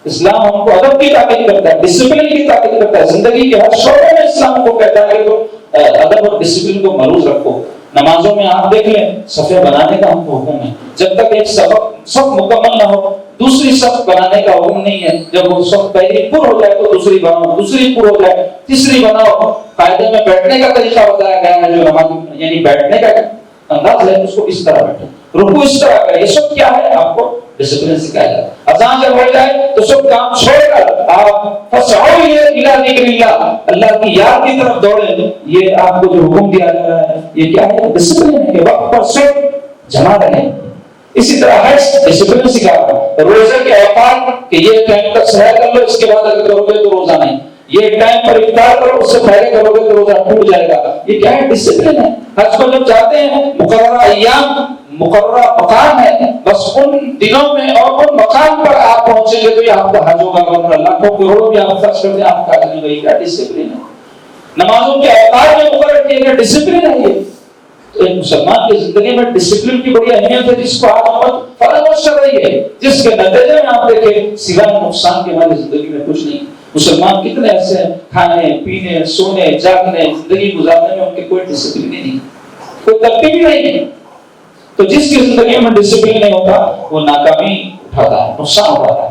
اسلام ہم کو ادب کی تاکید کرتا ہے، ڈسپلن کی تاکید کرتا ہے، زندگی کے ہر شعبے میں اسلام کو کہتا ہے کہ ادب اور ڈسپلن کو ملوث رکھو۔ نمازوں میں آپ دیکھ لیں صفیں بنانے کا ہم کو حکم ہے، جب تک ایک صف مکمل نہ ہو دوسری صف بنانے کا حکم نہیں ہے۔ جب وہ صف پہلی پر ہو جائے تو دوسری بناؤ، دوسری پر ہو جائے تیسری بناؤ۔ قاعدے میں بیٹھنے کا طریقہ بتایا گیا ہے، جو نماز یعنی بیٹھنے کا انداز ہے اس کو اس طرح بیٹھے، رکوع اس طرح کرے، یہ سب کیا ہے آپ کو ڈسپلن سکھایا جاتا ہے۔ اذان جب ہو جائے تو سب کام چھوڑ کر آپ فسعوا الی ذکر اللہ، اللہ کی یاد کی طرف دوڑیں۔ یہ آپ کو جو حکم دیا جا رہا ہے یہ کیا ہے؟ ڈسپلن ہے کہ وقت پر سب جمع رہیں۔ اسی طرح حج ڈسپلن سکھا رہا ہے، روزے کے اوقات کہ یہ ٹائم تک سحر کر لو، اس کے بعد اگر کرو گے تو روزہ نہیں، یہ ٹائم پر افطار کرو اس سے پہلے کرو گے تو روزہ ٹوٹ جائے گا۔ یہ کیا ہے؟ ڈسپلن ہے۔ حج کو جب جاتے ہیں مقررہ ایام مقررہ مقام ہے، بس ان دنوں میں اور ان مقام پر آپ پہنچیں گے تو یہ آپ کا حج ہوگا، ورنہ لاکھوں کروڑوں بھی آپ خرچ کرتے ہیں آپ کا حج نہیں ہوگا۔ کیا ڈسپلن ہے؟ نمازوں کے اوقات میں مقرر کیے گئے ڈسپلن ہے یہ۔ تو ایک مسلمان کی زندگی میں ڈسپلن کی بڑی اہمیت ہے، جس کو آج امت فراموش کر رہی ہے، جس کے نتیجے میں آپ دیکھیں سوائے نقصان کے ہماری زندگی میں کچھ نہیں۔ مسلمان کتنے ایسے ہیں کھانے پینے سونے جاگنے زندگی گزارنے میں ان کے کوئی ڈسپلن نہیں، کوئی ترتیب ہی نہیں۔ تو جس کی زندگی میں ڈسپلن نہیں ہوتا وہ ناکامی اٹھاتا ہے، نقصان اٹھاتا ہے۔